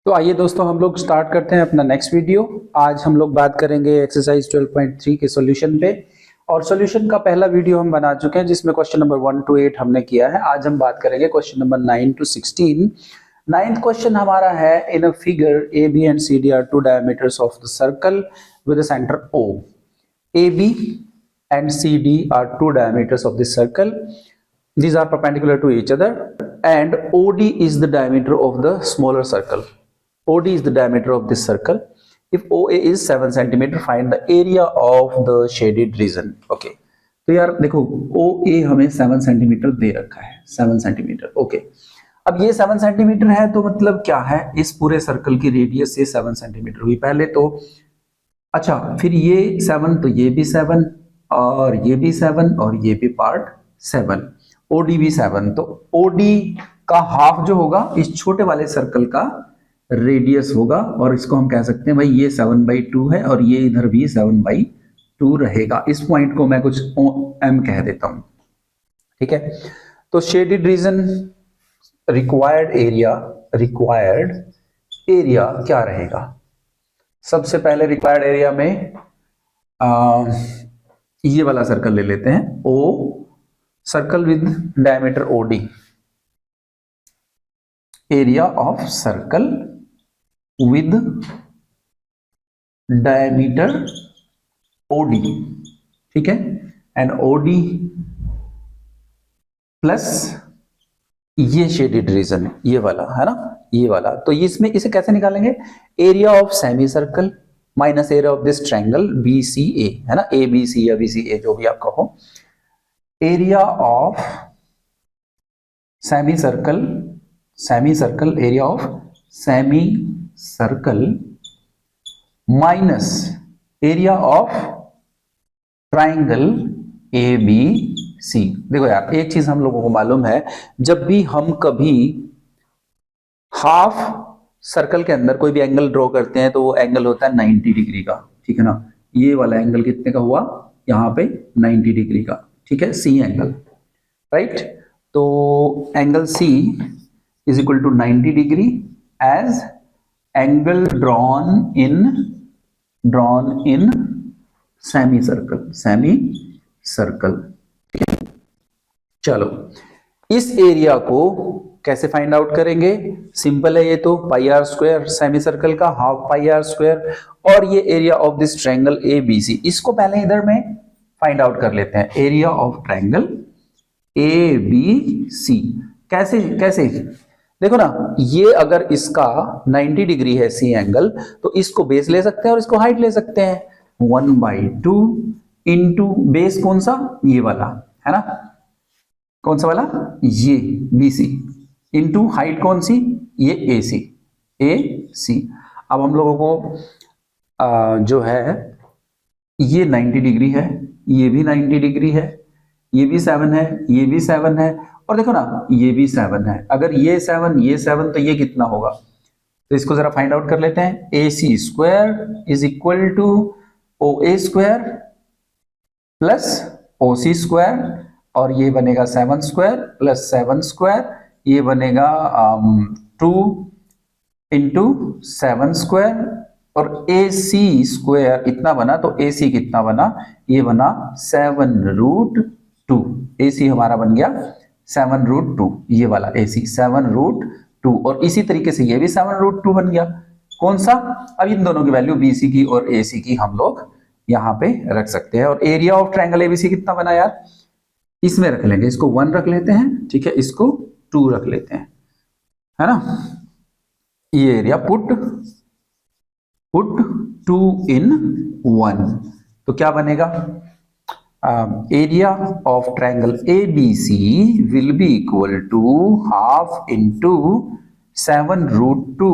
तो आइए दोस्तों हम लोग स्टार्ट करते हैं अपना नेक्स्ट वीडियो। आज हम लोग बात करेंगे एक्सरसाइज 12.3 के सॉल्यूशन पे। और सॉल्यूशन का पहला वीडियो हम बना चुके हैं जिसमें क्वेश्चन नंबर 1 to 8 हमने किया है। आज हम बात करेंगे question number 9 to 16। Ninth question हमारा है, in a figure A B and C D are two diameters of the circle with centre O. A B and CD are two diameters of this circle. These are perpendicular to each other and OD is the diameter of the smaller circle. OD is the diameter of this circle. If OA is 7 cm, find the area of the shaded region. Okay. तो यार देखो OA हमें 7 cm दे रखा है, 7 cm. Okay, अब ये 7 cm है तो मतलब क्या है, इस पूरे सर्कल की रेडियस से 7 cm हुई पहले तो। अच्छा, फिर ये 7 तो ये भी 7 और ये भी 7 और ये भी पार्ट 7, OD भी 7। तो OD का हाफ जो होगा इस छोटे वाले सर्कल का रेडियस होगा और इसको हम कह सकते हैं भाई ये 7/2 है और ये इधर भी 7/2 रहेगा। इस पॉइंट को मैं कुछ M कह देता हूं, ठीक है। तो शेडेड रीजन रिक्वायर्ड एरिया क्या रहेगा? सबसे पहले रिक्वायर्ड एरिया में ये वाला सर्कल ले लेते हैं, O circle with diameter OD, area of circle with diameter OD, ठीक है। एंड OD प्लस ये शेडेड रीजन, ये वाला है ना, ये वाला। तो इसमें इसे कैसे निकालेंगे? Area of semi circle minus area of this triangle BCA, है ना, ABC या BCA जो भी आप कहो। Area of semi circle area of semi circle minus area of triangle ABC। देखो यार, एक चीज हम लोगों को मालूम है, जब भी हम कभी हाफ सर्कल के अंदर कोई भी एंगल ड्रॉ करते हैं तो वो एंगल होता है 90 डिग्री का, ठीक है ना। ये वाला एंगल कितने का हुआ यहाँ पे? 90 डिग्री का, ठीक है, C एंगल, राइट। तो angle C is equal to 90 degree as angle drawn in semi circle, ठीक है। चलो, इस एरिया को कैसे फाइंड आउट करेंगे? सिंपल है, ये तो πr², सेमी सर्कल का हाफ πr², और ये area of this triangle ABC। इसको पहले इधर में फाइंड आउट कर लेते हैं, एरिया ऑफ ट्रायंगल ABC। कैसे देखो ना, ये अगर इसका 90 डिग्री है C एंगल, तो इसको बेस ले सकते हैं और इसको हाइट ले सकते हैं। 1/2 इंटू बेस कौन सा? ये वाला, है ना, कौन सा वाला? ये BC, इंटू हाइट कौन सी? ये AC। अब हम लोगों को जो है ये 90 डिग्री है, ये भी 90 डिग्री है, ये भी 7 है, ये भी 7 है, और देखो ना ये भी 7 है। अगर ये 7 तो ये कितना होगा? तो इसको जरा फाइंड आउट कर लेते हैं। AC² is equal to OA² plus OC², और ये बनेगा 7² प्लस 7², ये बनेगा 2 इंटू 7², और AC² इतना बना, तो AC कितना बना? ये बना 7√2। AC हमारा बन गया 7√2, ये वाला AC 7√2, और इसी तरीके से ये भी 7√2 बन गया। कौन सा? अब इन दोनों की वैल्यू BC की और AC की हम लोग यहाँ पे रख सकते हैं। और एरिया ऑफ ट्रायंगल ABC कितना बना यार? इसमें रख लेंगे, इसको 1 रख लेते हैं, ठीक है, इसको 2 रख लेते हैं, है ना। ये एरिया पुट 2 in 1, तो क्या बनेगा? Area of triangle ABC will be equal to half into 7√2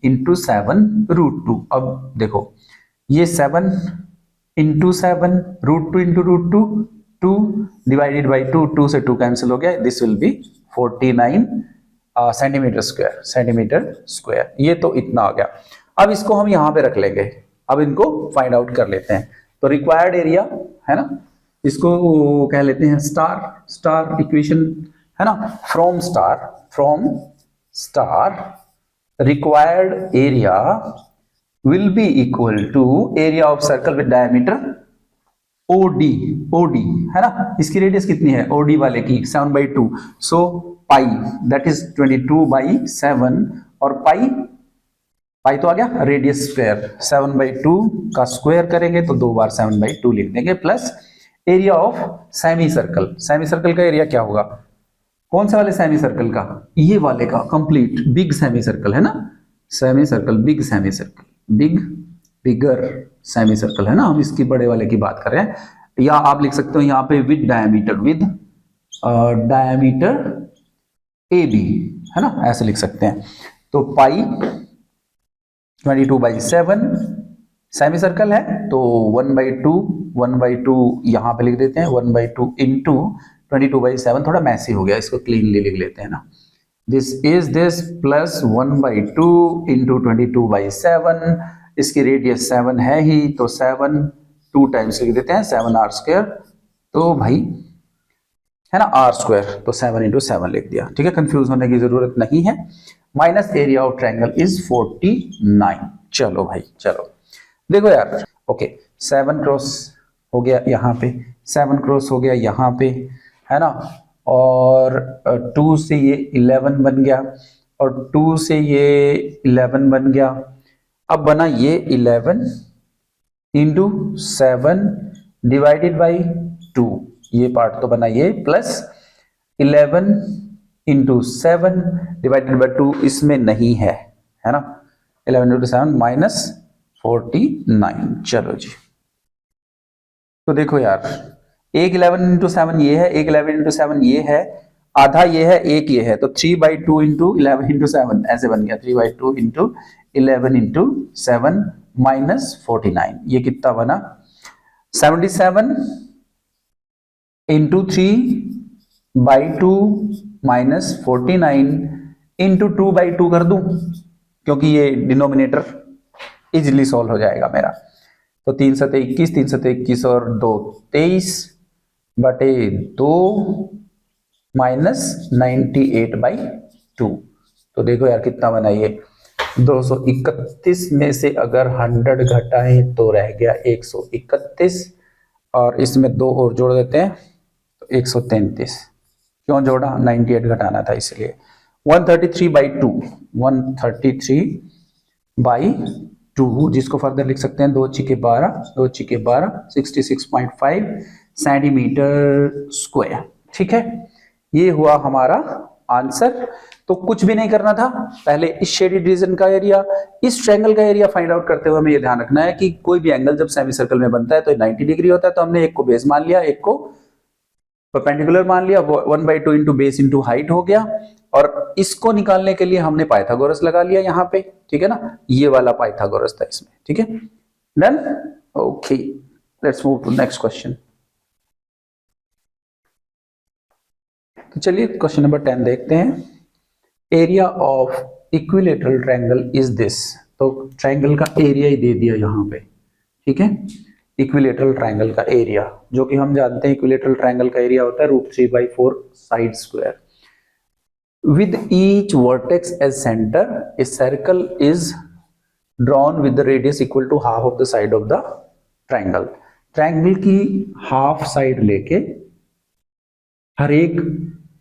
into 7√2। अब देखो, ये 7 इंटू 7√2 इंटू √2, 2 डिवाइडेड बाई 2 से 2 कैंसिल हो गया, this will be 49 centimetre square. ये तो इतना आ गया। अब इसको हम यहां पे रख लेंगे, अब इनको फाइंड आउट कर लेते हैं। तो रिक्वायर्ड एरिया है ना, इसको कह लेते हैं स्टार इक्वेशन, है ना। From star required area will be equal to area of circle with diameter OD, OD है ना, इसकी रेडियस कितनी है ओडी वाले की 7/2, सो पाई दैट इज 22/7 और पाई तो आ गया रेडियस स्क्वायर, 7/2 का स्क्वायर करेंगे तो 2 बार 7/2 लिख देंगे, plus area of semi circle. Semi circle का एरिया क्या होगा, कौन से वाले सेमी सर्कल का, ये वाले का, कंप्लीट बिग सेमी सर्कल है ना, semi circle big semi circle, bigger semi circle है ना, हम इसकी बड़े वाले की बात कर रहे हैं। या आप लिख सकते हो यहाँ पे विद डायमीटर ए बी है ना, ऐसे लिख सकते हैं। तो पाई 22/7 सेमी सर्कल है तो 1/2 यहां पे लिख देते हैं, 1/2 इंटू 22/7, थोड़ा मैसी हो गया, इसको क्लीनली लिख लेते हैं ना, this is this plus 1/2 into 22/7, इसकी रेडियस 7 है ही तो 7 2 टाइम्स लिख देते हैं, 7r², तो भाई है ना r², तो 7 इंटू 7 लिख दिया, ठीक है, कंफ्यूज होने की जरूरत नहीं है। Minus area of triangle is 49। चलो भाई चलो देखो यार, ओके 7 क्रॉस हो गया यहाँ पे, 7 क्रॉस हो गया यहाँ पे है ना, और 2 से ये 11 बन गया, और 2 से ये 11 बन गया। अब बना ये 11 इंटू 7 डिवाइडेड बाई 2, ये पार्ट तो बना ये, प्लस 11 इंटू 7 डिवाइडेड बाई 2 इसमें नहीं है ना, 11 इंटू 7 माइनस 49। चलो जी, तो देखो यार, एक 11 इंटू 7 ये है, एक 11 इंटू 7 ये है, आधा ये है, एक ये है, तो 3/2 इंटू 11 इंटू 7 ऐसे बन गया, 3/2 इंटू 11 इंटू 7 माइनस 49, ये कितना बना 77 इंटू 3/2 माइनस 49 इंटू 2/2 कर दूं, क्योंकि ये डिनोमिनेटर इजिली सॉल्व हो जाएगा मेरा, तो 3 7 21, 3 7 21 और 2 23/2 माइनस 98/2। तो देखो यार कितना बना ये, 231 में से अगर 100 घटाएं तो रह गया 131, और इसमें 2 और जोड़ देते हैं तो 133, क्यों जोड़ा, 98 घटाना था इसलिए। 133/2, 133/2, जिसको फर्दर लिख सकते हैं 2 × 12, 2 × 12 66.5 सेंटीमीटर स्क्वायर, ठीक है, ये हुआ हमारा आंसर। तो कुछ भी नहीं करना था, पहले इस शेडेड रीजन का एरिया, इस ट्रायंगल का एरिया फाइंड आउट करते हुए हमें ये ध्यान रखना है कि कोई भी एंगल जब सेमी सर्कल में बनता है तो 90 डिग्री होता है, तो हमने एक को बेस मान लिया, एक को परपेंडिकुलर मान लिया, 1/2 इंटू बेस इंटू हाइट हो गया, और इसको निकालने के लिए हमने पाइथागोरस लगा लिया यहाँ पे, ठीक है ना, ये वाला पाइथागोरस था इसमें, ठीक है, done, okay, let's move to next question. तो चलिए क्वेश्चन नंबर 10 देखते हैं। Area of equilateral triangle is this, तो ट्रायंगल का एरिया ही दे दिया यहाँ पे, ठीक है, इक्विलेटरल ट्रायंगल का एरिया, जो कि हम जानते हैं इक्विलेटरल ट्रायंगल का एरिया होता है √3/4 side square. With each vertex as centre a circle is drawn with the radius equal to half of the side of the triangle. Triangle की हाफ साइड लेके हर एक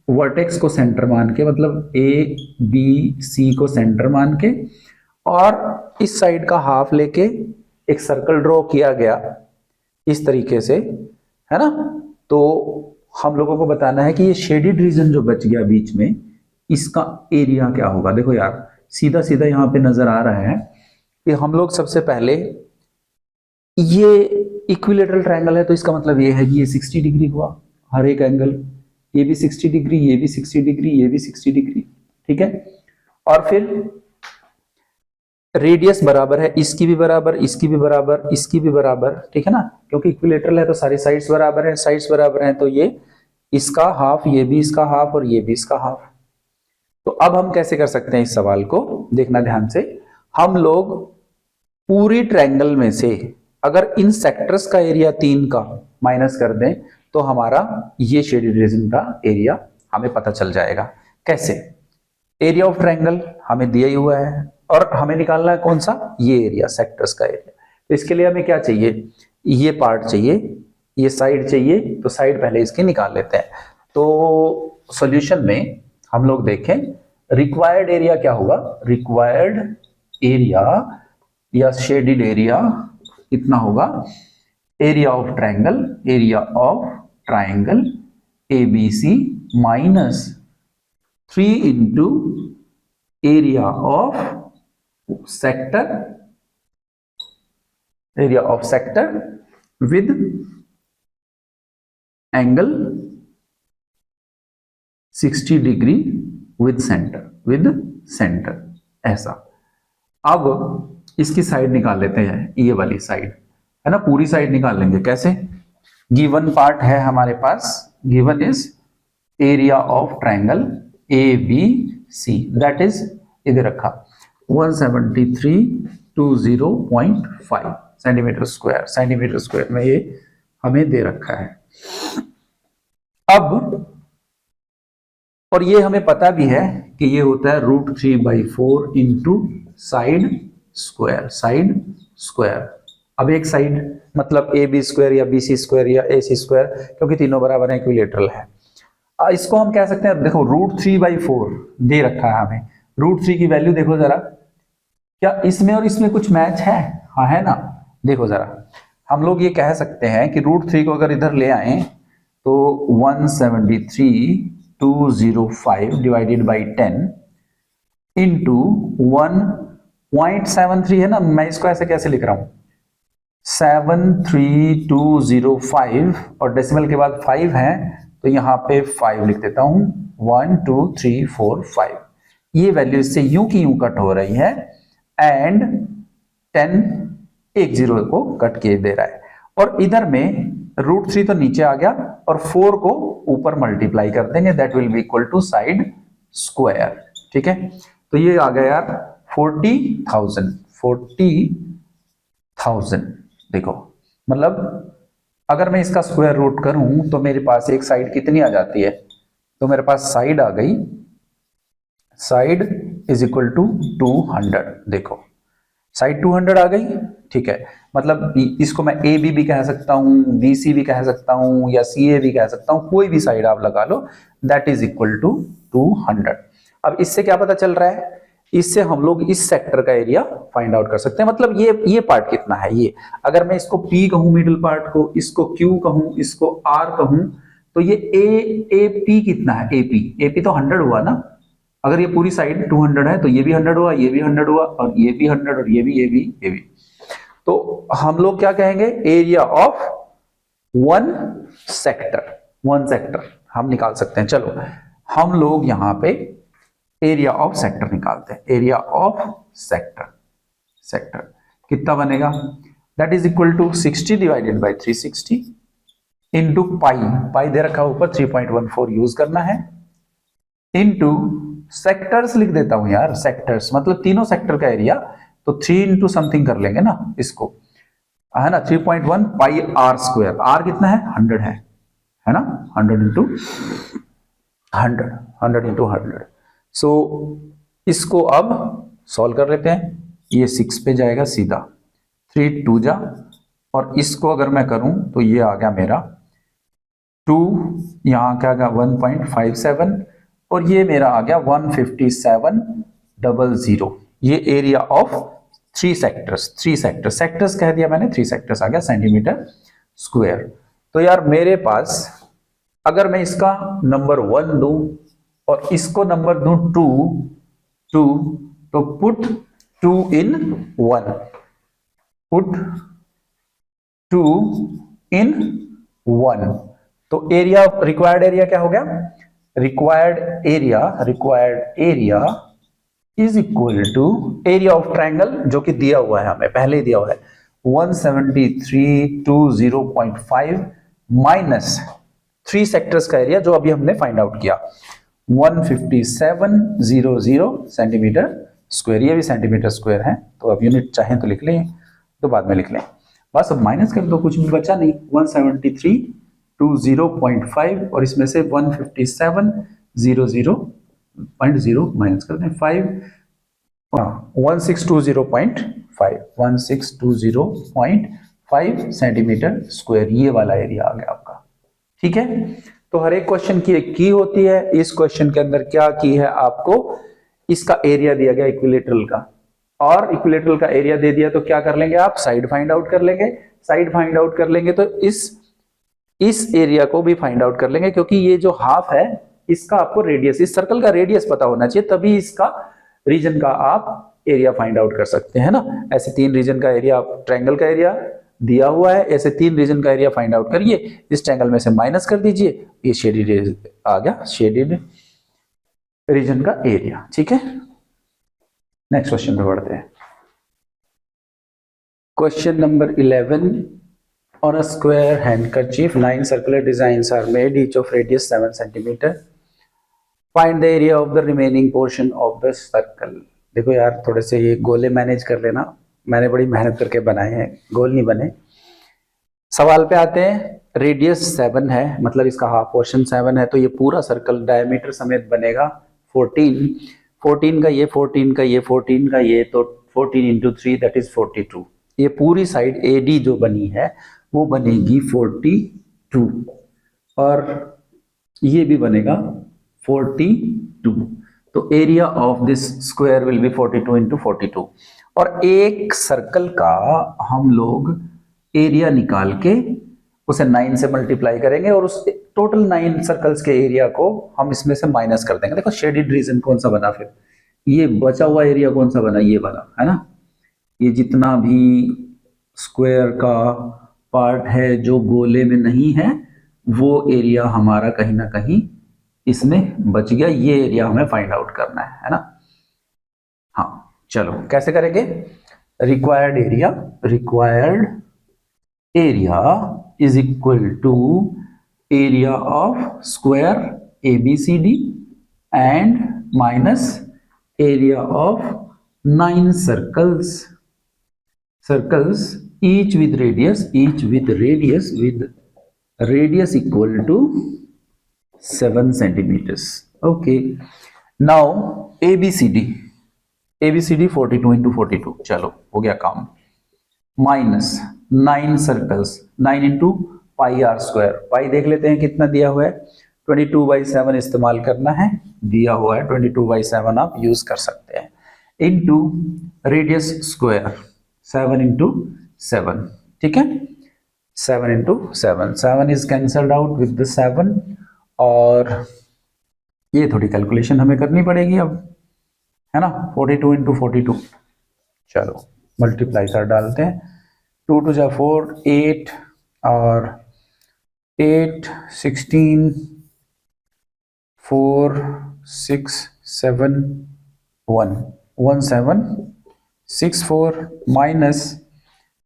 वर्टेक्स को सेंटर मान के, मतलब ए बी सी को centre मान के, और इस साइड का हाफ लेके एक सर्कल ड्रॉ किया गया इस तरीके से, है ना। तो हम लोगों को बताना है कि ये शेडेड रीजन जो बच गया बीच में, इसका एरिया क्या होगा। देखो यार, सीधा सीधा यहाँ पे नजर आ रहा है कि हम लोग सबसे पहले, ये इक्विलेटरल ट्रायंगल है तो इसका मतलब ये है कि ये 60 डिग्री हुआ हर एक एंगल, ये भी 60 डिग्री, ये भी 60 डिग्री, ये भी 60 डिग्री, ठीक है। और फिर रेडियस बराबर है, इसकी भी बराबर, इसकी भी बराबर, इसकी भी बराबर, ठीक है ना, क्योंकि इक्विलेटरल है तो सारी साइड्स बराबर है, साइड्स बराबर हैं तो ये इसका हाफ, ये भी इसका हाफ, और ये भी इसका हाफ। तो अब हम कैसे कर सकते हैं इस सवाल को, देखना ध्यान से। हम लोग पूरी ट्रायंगल में से अगर इन सेक्टर्स का एरिया 3 का माइनस कर दें तो हमारा ये शेडेड रीजन का एरिया हमें पता चल जाएगा। कैसे, एरिया ऑफ ट्रायंगल हमें दिया ही हुआ है और हमें निकालना है कौन सा, ये एरिया, सेक्टर्स का एरिया। तो इसके लिए हमें क्या चाहिए, ये पार्ट चाहिए, ये साइड चाहिए, तो साइड पहले इसकी निकाल लेते हैं। तो सॉल्यूशन में हम लोग देखें रिक्वायर्ड एरिया क्या होगा, रिक्वायर्ड एरिया या शेडेड एरिया कितना होगा, area of triangle ABC minus 3 into area of sector with angle 60 degree with centre ऐसा। अब इसकी साइड निकाल लेते हैं, ये वाली साइड है ना, पूरी साइड निकाल लेंगे। कैसे, गिवन पार्ट है हमारे पास, given is area of triangle ABC, that is इधर रखा 17320.5 सेंटीमीटर स्क्वायर में ये हमें दे रखा है। अब और ये हमें पता भी है कि ये होता है √3/4 इंटू साइड स्क्वायर। अब एक साइड मतलब AB स्क्वायर या BC स्क्वायर या AC स्क्वायर, क्योंकि तीनों बराबर है, इक्विलेटरल है। इसको हम कह सकते हैं, देखो √3/4 दे रखा है हमें, √3 की वैल्यू देखो जरा, क्या इसमें और इसमें कुछ मैच है, हाँ है ना। देखो जरा, हम लोग ये कह सकते हैं कि √3 को अगर इधर ले आए तो 173,205 डिवाइडेड बाई 10 इंटू 1.73 है ना, मैं इसको ऐसे कैसे लिख रहा हूं 73205 और डेसिमल के बाद 5 है तो यहां पे 5 लिख देता हूं, 1 2 3 4 5। ये वैल्यू इससे यूं की यूं कट हो रही है एंड 10 एक जीरो को कट के दे रहा है। और इधर में √3 तो नीचे आ गया और 4 को ऊपर मल्टीप्लाई कर देंगे, that will be equal to side square. ठीक है, तो ये आ गया यार 40,000। देखो मतलब अगर मैं इसका स्क्वायर रूट करूं तो मेरे पास एक साइड कितनी आ जाती है, तो मेरे पास साइड आ गई, साइड इज इक्वल टू 200। देखो साइड 200 आ गई। ठीक है, मतलब इसको मैं AB भी कह सकता हूं, BC भी कह सकता हूं या CA भी कह सकता हूं, कोई भी साइड आप लगा लो, दैट इज इक्वल टू 200। अब इससे क्या पता चल रहा है, इससे हम लोग इस सेक्टर का एरिया फाइंड आउट कर सकते हैं। मतलब ये पार्ट कितना है, ये अगर मैं इसको P कहूं मिडिल पार्ट को, इसको Q कहूं, इसको R कहूं, तो ये AP कितना है, AP तो 100 हुआ ना। अगर ये पूरी साइड 200 है तो ये भी 100 हुआ, ये भी 100 हुआ और ये भी 100 और ये भी। तो हम लोग क्या कहेंगे, एरिया ऑफ वन सेक्टर हम निकाल सकते हैं। चलो हम लोग यहां पे एरिया ऑफ सेक्टर निकालते हैं। एरिया ऑफ सेक्टर कितना बनेगा, that is equal to 60 divided by 360 into pi दे रखा ऊपर 3.14 यूज करना है, इंटू सेक्टर्स लिख देता हूं यार, सेक्टर्स मतलब तीनों सेक्टर का एरिया, तो 3 इंटू समथिंग कर लेंगे ना इसको, है ना, 3.1 पाई R स्क्वायर। R कितना है, 100 है ना, 100 इंटू 100। सो इसको अब सॉल्व कर लेते हैं, ये 6 पे जाएगा सीधा, 3 2 जा, और इसको अगर मैं करूं तो ये आ गया मेरा 2, यहां क्या आ गया 1.57 और ये मेरा आ गया 15700। ये एरिया ऑफ 3 सेक्टर्स कह दिया मैंने, 3 सेक्टर्स आ गया सेंटीमीटर स्क्वायर। तो यार मेरे पास अगर मैं इसका नंबर 1 दूं और इसको नंबर दूं 2, तो पुट 2 in 1, पुट 2 in 1, तो एरिया, रिक्वायर्ड एरिया क्या हो गया, required area is equal to area of triangle जो कि दिया हुआ है, हमें पहले ही दिया हुआ है 17320.5 माइनस 3 सेक्टर्स का एरिया जो अभी हमने फाइंड आउट किया 15700 सेंटीमीटर स्क्वायर। ये भी सेंटीमीटर स्क्वायर है, तो अब यूनिट चाहें तो लिख लें, तो बाद में लिख लें, बस अब माइनस कर दो, कुछ भी बचा नहीं। 17320.5 और इसमें से 15700 0.0 माइनस करते हैं 5, 1620.5 1620.5 सेंटीमीटर स्क्वायर, ये वाला एरिया आ गया आपका। ठीक है, तो हर एक क्वेश्चन की एक की होती है। इस क्वेश्चन के अंदर क्या की है, आपको इसका एरिया दिया गया इक्विलेटरल का, और इक्विलेटरल का एरिया दे दिया तो क्या कर लेंगे आप, साइड फाइंड आउट कर लेंगे। साइड फाइंड आउट कर लेंगे तो इस एरिया को भी फाइंड आउट कर लेंगे, क्योंकि ये जो हाफ है इसका आपको रेडियस, इस सर्कल का रेडियस पता होना चाहिए, तभी इसका रीजन का आप एरिया फाइंड आउट कर सकते हैं ना। ऐसे 3 रीजन का एरिया, ट्रायंगल का एरिया दिया हुआ है, ऐसे 3 रीजन का एरिया फाइंड आउट करिए, इस ट्रायंगल में से माइनस कर दीजिए, ये शेडेड आ गया, शेडेड रीजन का एरिया। ठीक है, नेक्स्ट क्वेश्चन पे बढ़ते हैं। Question number 11, on a square handkerchief 9 circular designs are made, each of radius 7 centimeter. Find the area of the remaining portion of the circle. देखो यार, थोड़े से ये गोले मैनेज कर लेना, मैंने बड़ी मेहनत करके बनाए हैं, गोल नहीं बने। सवाल पे आते हैं, रेडियस 7 है, मतलब इसका हाफ पोर्शन 7 है, तो ये पूरा सर्कल डायमीटर समेत बनेगा 14 का ये, 14 का ये, 14 का ये, तो 14 into 3 दैट इज 42। ये पूरी साइड AD जो बनी है वो बनेगी 42, और ये भी बनेगा 42, तो area of this square will B 42 into 42। और एक सर्कल का हम लोग एरिया निकाल के उसे 9 से मल्टीप्लाई करेंगे, और उस टोटल 9 सर्कल्स के एरिया को हम इसमें से माइनस कर देंगे। देखो शेडेड रीजन कौन सा बना, फिर ये बचा हुआ एरिया कौन सा बना, ये वाला है ना। ये जितना भी स्क्वायर का पार्ट है जो गोले में नहीं है, वो एरिया हमारा कहीं ना कहीं इसमें बच गया, ये एरिया हमें फाइंड आउट करना है ना। हाँ चलो, कैसे करेंगे, required area is equal to area of square ABCD and minus area of 9 circles each with radius equal to 7 centimeters. Okay, now ABCD 42 into 42, चलो हो गया काम, माइनस 9 सर्कल्स, 9 into पाई r स्क्वायर, पाई देख लेते हैं कितना दिया हुआ है, 22/7 इस्तेमाल करना है, दिया हुआ है 22/7 आप यूज कर सकते हैं, इनटू रेडियस स्क्वायर 7 into 7। ठीक है, 7 into 7 is cancelled out with the 7, और ये थोड़ी कैलकुलेशन हमें करनी पड़ेगी अब, है ना। 42 into 42, चलो मल्टीप्लाई कर डालते हैं, 2 2 जा 4, 8 और 8 16 4 6 7 1 1764 माइनस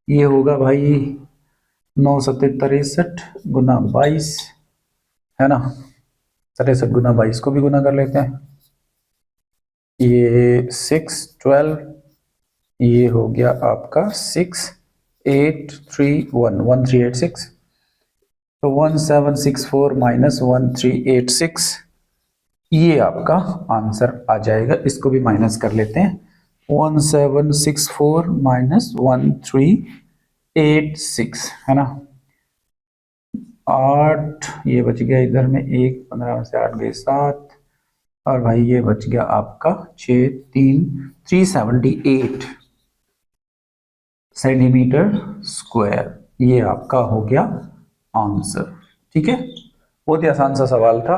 ये होगा भाई 9 7 63 गुना 22, है ना। 63 गुना 22 को भी गुना कर लेते हैं, ये 6 12, ये हो गया आपका 6 8 3 1 1386, तो 1764 माइनस 1386, ये आपका आंसर आ जाएगा। इसको भी माइनस कर लेते हैं, 1764 माइनस 1386, है ना। 8 ये बच गया इधर में, 1 15 में से 8 गए 7, और भाई ये बच गया आपका 6 3 378 सेंटीमीटर स्क्वायर, ये आपका हो गया आंसर। ठीक है, बहुत ही आसान सा सवाल था,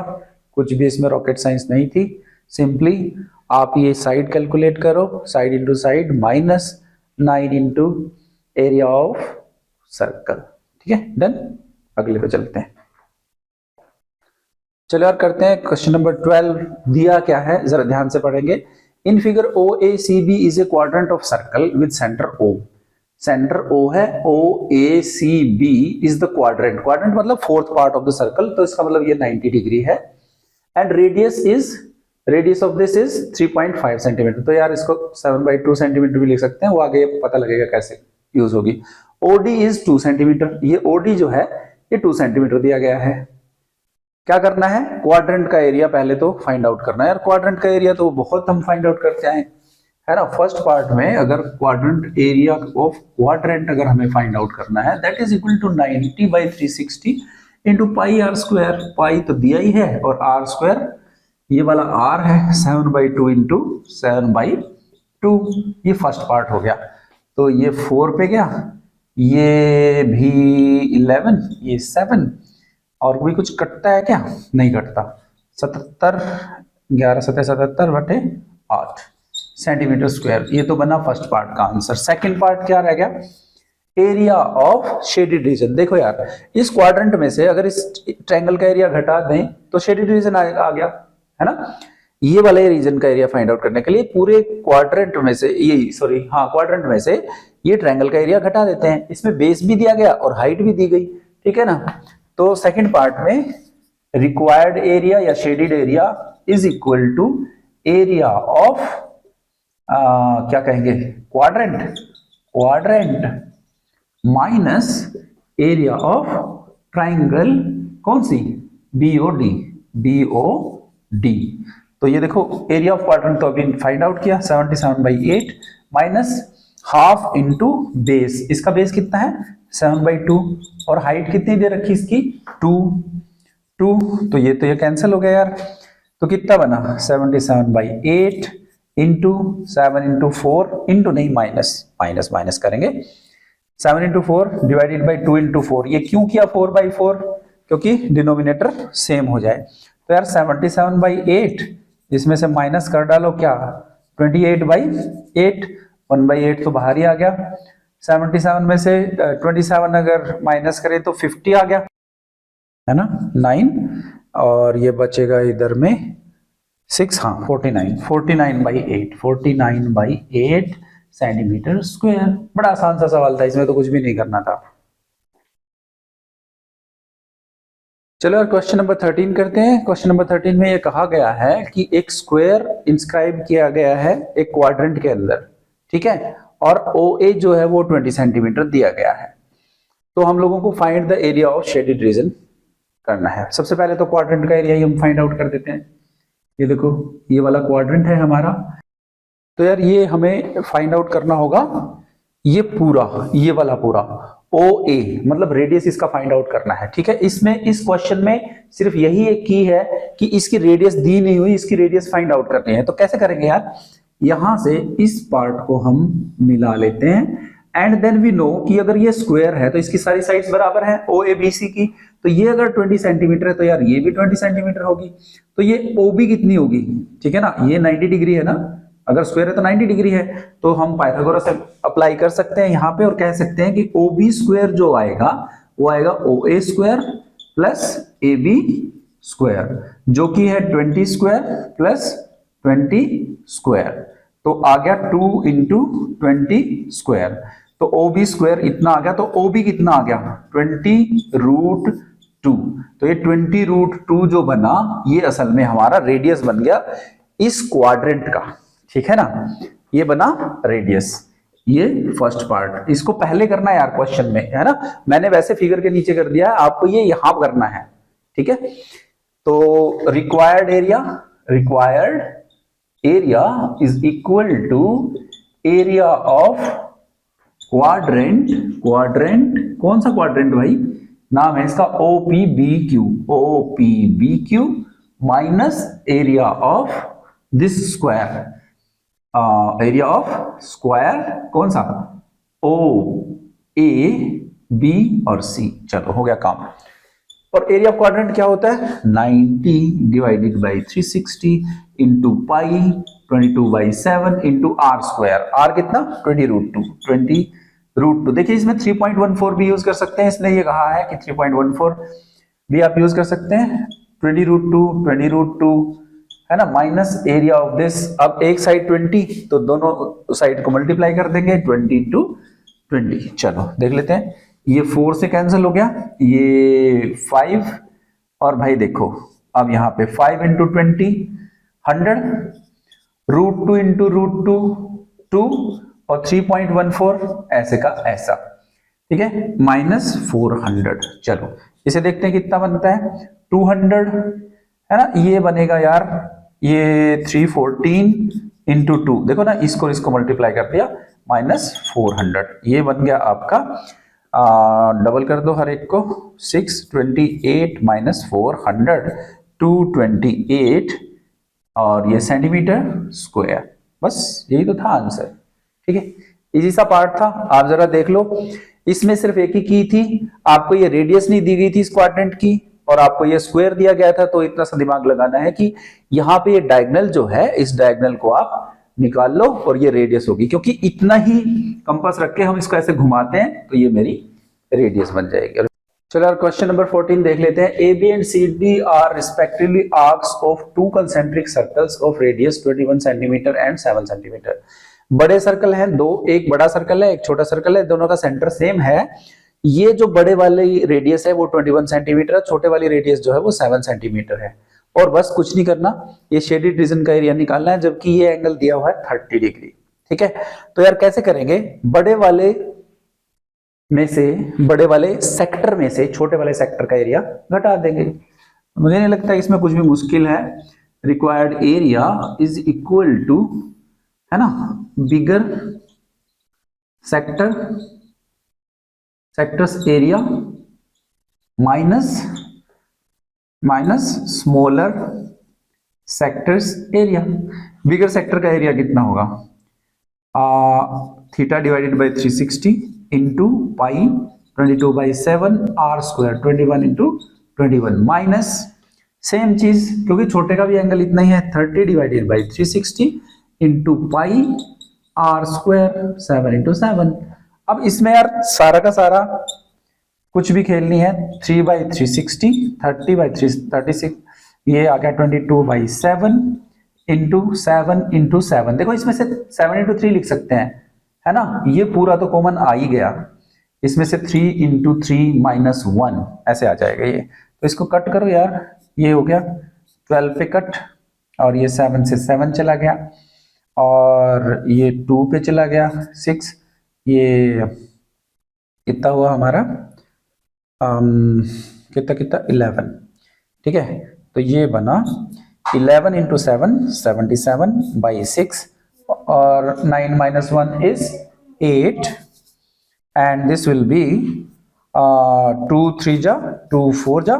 कुछ भी इसमें रॉकेट साइंस नहीं थी। सिंपली आप ये साइड कैलकुलेट करो, side into side, minus 9 into area of circle. ठीक है, डन। अगले पे चलते हैं, चलो यार करते हैं क्वेश्चन नंबर 12। दिया क्या है जरा ध्यान से पढ़ेंगे। In figure OACB is a quadrant of circle with centre O। Centre O है, OACB is the quadrant, quadrant मतलब fourth part of the circle, तो इसका मतलब ये 90 डिग्री है, and radius of this is 3.5 centimetre. तो यार इसको 7/2 सेंटीमीटर भी लिख सकते हैं, वो आगे पता लगेगा कैसे यूज होगी। OD इज 2 सेंटीमीटर, ये OD जो है ये 2 सेंटीमीटर दिया गया है। क्या करना है, क्वाड्रेंट का एरिया पहले तो फाइंड आउट करना है। यार क्वाड्रेंट का एरिया तो बहुत हम फाइंड आउट करते हैं, है ना। फर्स्ट पार्ट में अगर क्वाड्रेंट एरिया ऑफ क्वाड्रेंट अगर हमें फाइंड आउट करना है, that is equal to 90/360 into pi r square. Pi तो दिया ही है और आर स्क्वायर ये वाला आर है 7/2 इंटू 7/2। ये फर्स्ट पार्ट हो गया। तो ये 4 पे गया, ये भी 11, ये 7, और कोई कुछ कटता है क्या, नहीं कटता। 77 11 7 77/8 सेंटीमीटर स्क्वायर। ये तो बना फर्स्ट पार्ट का आंसर। सेकंड पार्ट क्या रह गया, एरिया ऑफ शेडेड रीजन। देखो यार इस क्वाड्रेंट में से अगर इस ट्रायंगल का एरिया घटा दें तो शेडेड रीजन आ गया, है ना। ये वाले रीजन का एरिया फाइंड आउट करने के लिए पूरे क्वाड्रेंट में से क्वाड्रेंट में से ये ट्रायंगल का एरिया घटा देते हैं। इसमें बेस भी दिया गया और हाइट भी दी गई, ठीक है ना। तो सेकंड पार्ट में रिक्वायर्ड एरिया या shaded area is equal to area of क्या कहेंगे, quadrant minus area of triangle, कौन सी, BOD। तो ये देखो एरिया ऑफ क्वाड्रेंट तो अभी फाइंड आउट किया 77/8 माइनस हाफ इंटू बेस। इसका बेस कितना है 7/2 और हाइट कितनी दे रखी इसकी 2। तो ये कैंसिल हो गया यार। तो कितना बना 77/8 इंटू 7 इंटू 4 इंटू नहीं माइनस करेंगे 7 इंटू 4 डिवाइडेड बाई 2 इंटू 4। ये क्यों किया 4/4, क्योंकि डिनोमिनेटर सेम हो जाए। तो यार 77/8 इसमें से माइनस कर डालो क्या 28/8, 1/8 तो बाहर ही आ गया। 77 में से 27 अगर माइनस करें तो 50 आ गया, है ना, 9, और ये बचेगा इधर में 6, हाँ 49/8 सेंटीमीटर स्क्वायर। बड़ा आसान सा सवाल था, इसमें तो कुछ भी नहीं करना था। चलो यार क्वेश्चन नंबर 13 करते हैं। क्वेश्चन नंबर 13 में ये कहा गया है कि एक स्क्वायर इंस्क्राइब किया गया है एक क्वाड्रेंट के अंदर, ठीक है, और OA जो है वो 20 सेंटीमीटर दिया गया है। तो हम लोगों को find the area of shaded region करना है। सबसे पहले तो क्वाड्रेंट का एरिया ही हम फाइंड आउट कर देते हैं। ये देखो ये वाला क्वाड्रेंट है हमारा, तो यार ये हमें फाइंड आउट करना होगा ये वाला पूरा OA, मतलब रेडियस इसका फाइंड आउट करना है, ठीक है। इसमें इस क्वेश्चन में सिर्फ यही एक की है कि इसकी रेडियस दी नहीं हुई, इसकी रेडियस फाइंड आउट करनी है। तो कैसे करेंगे यार, यहां से इस पार्ट को हम मिला लेते हैं एंड देन वी नो कि अगर ये स्क्वायर है तो इसकी सारी साइड्स बराबर हैं OABC की। तो ये अगर 20 सेंटीमीटर है तो यार ये भी 20 सेंटीमीटर होगी। तो ये OB कितनी होगी, ठीक है ना, ये 90 डिग्री है ना, अगर स्क्वायर है तो 90 डिग्री है। तो हम पाइथागोरस से अप्लाई कर सकते हैं यहाँ पे और कह सकते हैं कि OB स्क्वायर जो आएगा वो आएगा OA square plus AB square, जो कि है 20 स्क्वायर प्लस 20 स्क्वायर। तो आ गया 2 इंटू 20 स्क्वायर। तो OB स्क्वायर इतना आ गया। तो OB कितना आ गया 20√2। तो ये 20√2 जो बना ये असल में हमारा रेडियस बन गया इस क्वाड्रेंट का, ठीक है ना, ये बना रेडियस। ये फर्स्ट पार्ट, इसको पहले करना है यार क्वेश्चन में, है ना। मैंने वैसे फिगर के नीचे कर दिया है, आपको ये यहां करना है, ठीक है। तो required area is equal to area of quadrant. कौन सा क्वाड्रेंट भाई, नाम है इसका OPBQ minus area of this square, area of square कौन सा OAB और C। चलो हो गया काम। और एरिया ऑफ क्वाड्रेंट क्या होता है 90 divided by 360 into pi 22/7 into R square. R कितना 20√2। देखिए इसमें 3.14 भी यूज कर सकते हैं, इसने ये कहा है कि 3.14 भी आप यूज कर सकते हैं। 20√2 है ना, माइनस एरिया ऑफ दिस। अब एक साइड 20 तो दोनों साइड को मल्टीप्लाई कर देंगे 20 × 20। चलो देख लेते हैं, ये 4 से कैंसिल हो गया, ये 5 और भाई देखो अब यहाँ पे 5 × 20 100, √2 × √2 2 और 3.14 ऐसे का ऐसा, ठीक है, -400। चलो इसे देखते हैं कितना बनता है। 200 है ना, ये बनेगा यार ये 314 इंटू 2, देखो ना इसको मल्टीप्लाई कर दिया -400, ये बन गया आपका डबल कर दो हर एक को, 628 -400 228 और ये सेंटीमीटर स्क्वायर। बस यही तो था आंसर। ठीक है, इजी सा पार्ट था। आप जरा देख लो, इसमें सिर्फ एक ही की थी, आपको ये रेडियस नहीं दी गई थी इस क्वाड्रेंट की और आपको ये स्क्वायर दिया गया था, तो इतना सा दिमाग लगाना है कि यहाँ पे ये डायगोनल जो है, इस डायगोनल को आप निकाल लो और ये रेडियस होगी, क्योंकि इतना ही कंपास रख के हम इसको ऐसे घुमाते हैं तो ये मेरी रेडियस बन जाएगी। चलो क्वेश्चन नंबर 14 देख लेते हैं। A B and C D are respectively arcs of two concentric circles of radius 21 centimetre and 7 centimetre. बड़े सर्कल हैं दो, एक बड़ा सर्कल है एक छोटा सर्कल है, दोनों का सेंटर सेम है। ये जो बड़े वाली रेडियस है वो 21 सेंटीमीटर है, छोटे वाली रेडियस जो है वो 7 सेंटीमीटर है। और बस कुछ नहीं करना, ये शेडेड रीजन का एरिया निकालना है, जबकि ये एंगल दिया हुआ है 30 डिग्री। ठीक है, तो यार कैसे करेंगे, बड़े वाले सेक्टर में से छोटे वाले सेक्टर का एरिया घटा देंगे। मुझे नहीं लगता इसमें कुछ भी मुश्किल है। Required area is equal to, है ना, bigger sectors area minus smaller sectors area. Bigger sector का एरिया कितना होगा, theta divided by 360 into pi 22/7 r square 21 into 21 minus same चीज, क्योंकि छोटे का भी एंगल इतना ही है, 30 divided by 360 into pi r square 7 into 7। अब इसमें यार सारा का सारा कुछ भी खेलनी है, 3/360 30/336, ये आ गया 22/7 इंटू 7 इंटू 7। देखो इसमें से 7 इंटू 3 लिख सकते हैं, है ना, ये पूरा तो कॉमन आ ही गया, इसमें से 3 इंटू 3 माइनस 1 ऐसे आ जाएगा ये। तो इसको कट करो यार, ये हो गया 12 पे कट, और ये 7 से 7 चला गया, और ये 2 पे चला गया 6, ये कितना हुआ हमारा, कितना 11। ठीक है, तो ये बना 11 इंटू 7 77/6, और 9 minus 1 is 8, and this will be 2 3 जा 2 4 जा,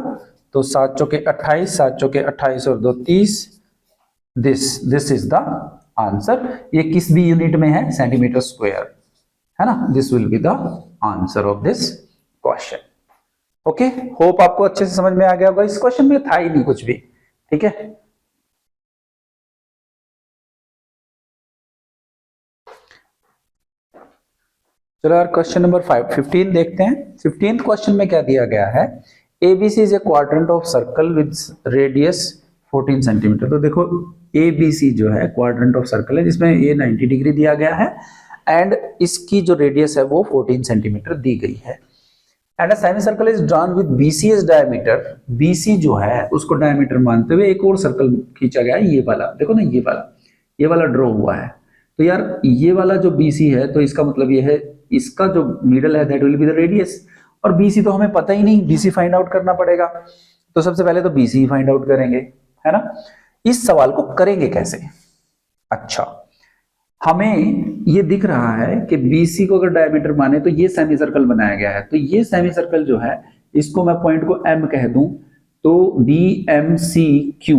तो 7 चौके 28, 7 चौके 28 और 2 30। This is the answer. ये किस भी यूनिट में है, सेंटीमीटर स्क्वायर, है ना। This will be the answer of this question. Okay, hope आपको अच्छे से समझ में आ गया होगा। इस क्वेश्चन में था ही नहीं कुछ भी। ठीक है, चलो यार क्वेश्चन नंबर 15 देखते हैं। 15th क्वेश्चन में क्या दिया गया है, ABC is a quadrant of circle with radius 14 centimetre. तो देखो ABC जो है क्वाड्रेंट ऑफ सर्कल है, जिसमें ये 90 डिग्री दिया गया है, एंड इसकी जो रेडियस है वो 14 सेंटीमीटर दी गई है। And a semi circle is drawn with BC as diameter. BC जो है उसको डायमीटर मानते हुए एक और सर्कल खींचा गया है, ये वाला देखो ना, ये वाला ड्रॉ हुआ है। तो यार ये वाला जो BC है, तो इसका मतलब ये है, इसका जो मिडल है that will be the radius, और BC तो हमें पता ही नहीं, BC फाइंड आउट करना पड़ेगा। तो सबसे पहले तो BC ही फाइंड आउट करेंगे, है ना। इस सवाल को करेंगे कैसे, अच्छा, हमें ये दिख रहा है कि BC को अगर डायमीटर माने तो ये सेमी सर्कल बनाया गया है। तो ये सेमी सर्कल जो है, इसको मैं पॉइंट को M कह दूं, तो BMCQ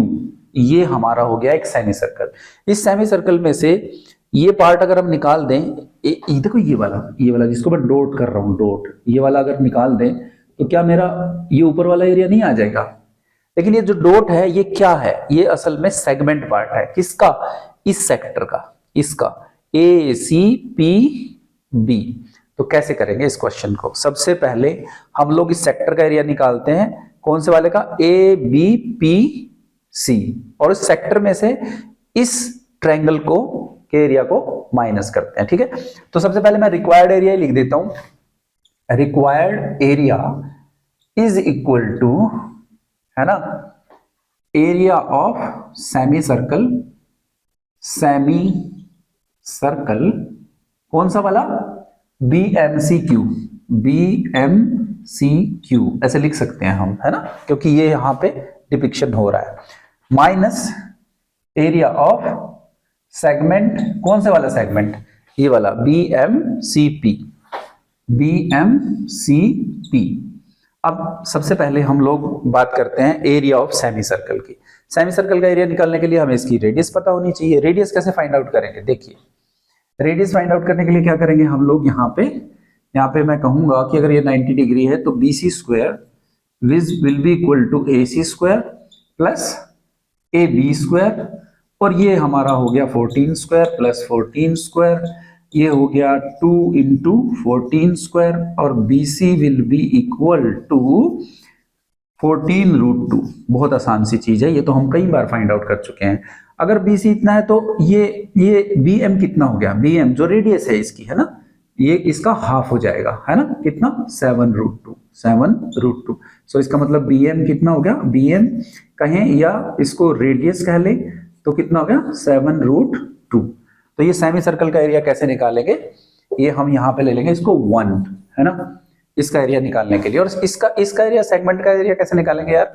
ये हमारा हो गया एक सेमी सर्कल। इस सेमी सर्कल में से ये पार्ट अगर हम निकाल दें, देखो ये वाला जिसको मैं डॉट कर रहा हूं, डॉट, ये वाला अगर निकाल दें तो क्या मेरा ये ऊपर वाला एरिया नहीं आ जाएगा। लेकिन ये जो डॉट है ये क्या है, ये असल में सेगमेंट पार्ट है, किसका, इस सेक्टर का, इसका ACPB। तो कैसे करेंगे इस क्वेश्चन को, सबसे पहले हम लोग इस सेक्टर का एरिया निकालते हैं, कौन से वाले का, ABPC, और इस सेक्टर में से इस ट्रायंगल को के एरिया को माइनस करते हैं। ठीक है, तो सबसे पहले मैं रिक्वायर्ड एरिया ही लिख देता हूं। Required area is equal to, है ना, एरिया ऑफ सेमी सर्कल कौन सा वाला, BMCQ सी क्यू ऐसे लिख सकते हैं हम, है ना, क्योंकि ये यहां पे डिपिक्शन हो रहा है, माइनस एरिया ऑफ सेगमेंट, कौन से वाला सेगमेंट, ये वाला B M C P, B M C P. अब सबसे पहले हम लोग बात करते हैं एरिया ऑफ सेमी सर्कल की। सेमी सर्कल का एरिया निकालने के लिए हमें इसकी रेडियस पता होनी चाहिए। रेडियस कैसे फाइंड आउट करेंगे, देखिए रेडियस फाइंड आउट करने के लिए क्या करेंगे हम लोग, यहाँ पे मैं कहूंगा कि अगर ये 90 डिग्री है तो B C square will be equal to A C square plus A B square, और ये हमारा हो गया 14 स्क्वायर प्लस 14 स्क्वायर, ये हो गया 2 इंटू 14 स्क्वायर, और B C will be equal to 14√2। बहुत आसान सी चीज है, ये तो हम कई बार फाइंड आउट कर चुके हैं। अगर बी सी इतना है तो ये बी एम कितना हो गया, बी एम जो रेडियस है इसकी, है ना, ये इसका हाफ हो जाएगा, है ना, कितना 7√2। सो इसका मतलब बी एम कितना हो गया, बी एम कहें या इसको रेडियस कह ले तो कितना हो गया 7√2। तो ये सेमी सर्कल का एरिया कैसे निकालेंगे, ये हम यहाँ पे ले लेंगे इसको 1, है ना, इसका एरिया निकालने के लिए। और इसका एरिया, सेगमेंट का एरिया कैसे निकालेंगे यार,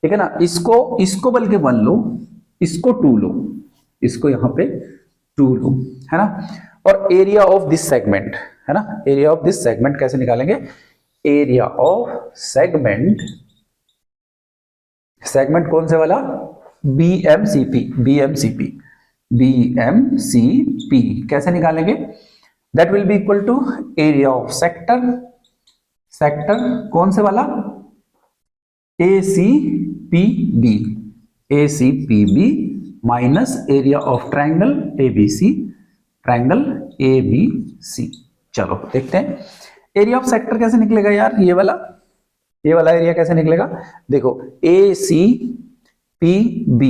ठीक है ना, इसको बल्कि 1 लो, इसको 2 लो, इसको यहाँ पे 2 लो, है ना। और एरिया ऑफ दिस सेगमेंट, है ना, एरिया ऑफ दिस सेगमेंट कैसे निकालेंगे, एरिया ऑफ सेगमेंट कौन से वाला, BMCP कैसे निकालेंगे, that will be equal to area of sector कौन से वाला, ACPB minus area of triangle ABC। चलो देखते हैं एरिया ऑफ सेक्टर कैसे निकलेगा यार, ये वाला एरिया कैसे निकलेगा, देखो ACPB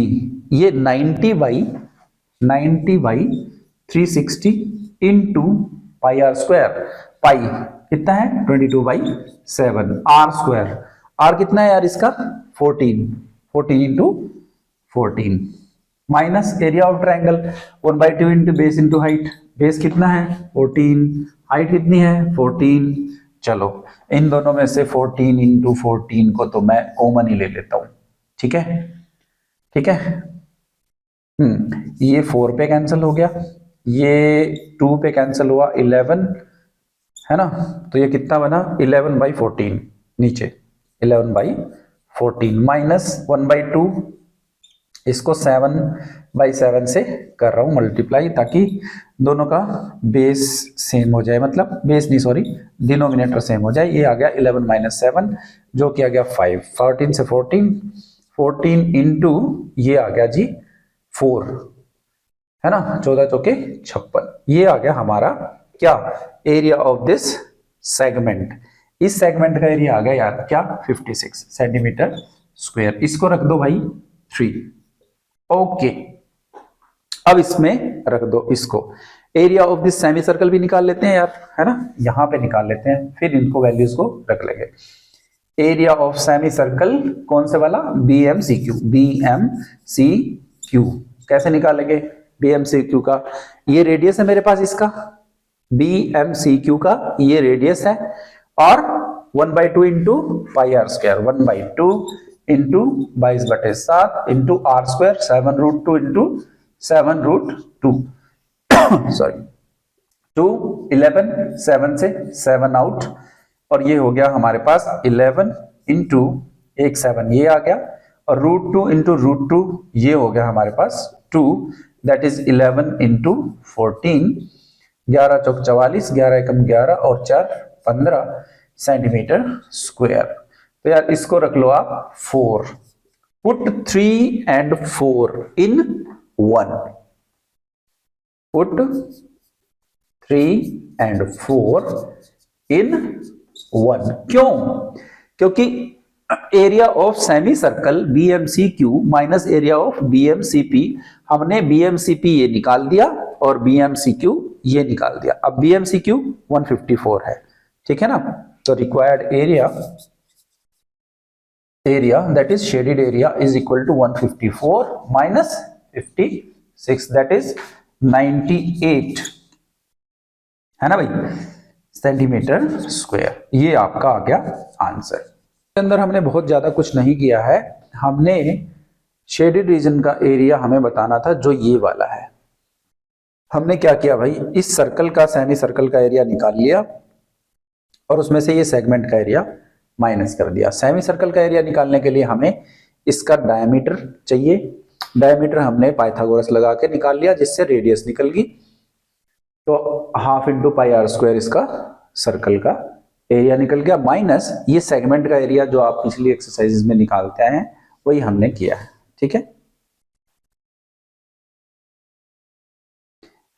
ये 90 by 360 into pi r square, pi कितना है 22/7, आर स्क्वायर, आर कितना है यार इसका 14 into 14 minus area of triangle 1/2 into base into height, base कितना है 14, हाइट कितनी है 14। चलो इन दोनों में से 14 इंटू 14 को तो मैं कॉमन ही ले लेता हूं, ठीक है। ये 4 पे कैंसिल हो गया, ये 2 पे कैंसिल हुआ, 11 है ना, तो ये कितना बना 11/14, नीचे 11/14 माइनस 1/2, इसको 7/7 से कर रहा हूं मल्टीप्लाई, ताकि दोनों का बेस सेम हो जाए, मतलब बेस नहीं सॉरी डिनोमिनेटर सेम हो जाए। ये आ गया 11 - 7 जो कि आ गया 5, 14 से 14 इंटू ये आ गया जी 4, है ना, 14 चौके 56, ये आ गया हमारा क्या एरिया ऑफ दिस सेगमेंट। इस सेगमेंट का एरिया आ गया यार क्या 56 सेंटीमीटर स्क्वायर, इसको रख दो भाई 3, ओके। अब इसमें रख दो इसको, area of this semi circle भी निकाल लेते हैं यार, है ना, यहां पे निकाल लेते हैं, फिर इनको वैल्यूज को रख लेंगे। एरिया ऑफ सेमी सर्कल कौन से वाला, BMCQ कैसे निकालेंगे, BMCQ का ये रेडियस है मेरे पास, इसका BMCQ का ये रेडियस है, और 1/2 into pi r square, 1/2 into 22/7 into r square 7√2 into 7√2 sorry 2 11 7 से 7 आउट, और ये हो गया हमारे पास 11 इंटू 1 7 ये आ गया, और √2 इंटू √2 ये हो गया हमारे पास 2, दैट इज 11 इंटू 14, 11 चौक 44, 11 एकम 11 और 4 15 सेंटीमीटर स्क्वायर। तो यार इसको रख लो आप 4, put 3 and 4 in 1, put 3 and 4 in 1, क्यों, क्योंकि area of semi circle BMCQ minus area of BMCP, हमने BMCP ये निकाल दिया और BMCQ ये निकाल दिया। अब BMCQ 154 है, ठीक है ना, तो required area that is shaded area is equal to 154 minus 56 that is 98, है ना भाई, सेंटीमीटर स्क्वायर। ये आपका आ गया आंसर। इसके अंदर हमने बहुत ज्यादा कुछ नहीं किया है, हमने शेडेड रीजन का एरिया हमें बताना था जो ये वाला है। हमने क्या किया भाई, इस सर्कल का सेमी सर्कल का एरिया निकाल लिया और उसमें से ये सेगमेंट का एरिया माइनस कर दिया। सेमी सर्कल का एरिया निकालने के लिए हमें इसका डायमीटर चाहिए। डायमीटर हमने पाइथागोरस लगा के निकाल लिया जिससे रेडियस निकल गई। तो half into pi r square इसका सर्कल का एरिया निकल गया, माइनस ये सेगमेंट का एरिया जो आप पिछली एक्सरसाइजेज में निकालते हैं वही हमने किया है। ठीक है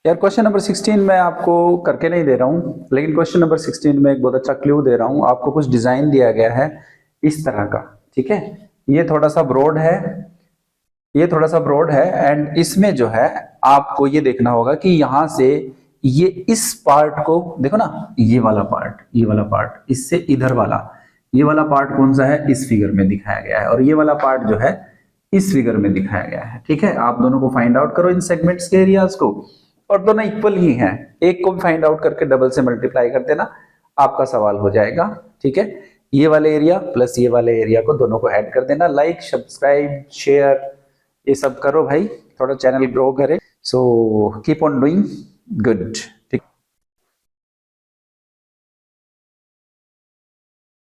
यार। क्वेश्चन नंबर 16 मैं आपको करके नहीं दे रहा हूं, लेकिन क्वेश्चन नंबर 16 में एक बहुत अच्छा क्लू दे रहा हूं आपको। कुछ डिजाइन दिया गया है इस तरह का, ठीक है। ये थोड़ा सा ब्रॉड है, ये थोड़ा सा ब्रॉड है, एंड इसमें जो है आपको ये देखना होगा कि यहां से ये इस पार्ट को देखो ना, ये वाला पार्ट, ये वाला पार्ट, इससे इधर वाला, ये वाला पार्ट कौन सा है, इस फिगर में दिखाया गया है, और ये वाला पार्ट जो है इस फिगर में दिखाया गया है। ठीक है, आप दोनों को फाइंड आउट करो इन सेगमेंट्स के एरियाज को, और दोनों इक्वल ही हैं। एक को फाइंड आउट करके डबल से मल्टीप्लाई कर देना, आपका सवाल हो जाएगा। ठीक है, ये वाले एरिया प्लस ये वाले एरिया को दोनों को ऐड कर देना। लाइक, सब्सक्राइब, शेयर ये सब करो भाई, थोड़ा चैनल ग्रो करे। So keep on doing good.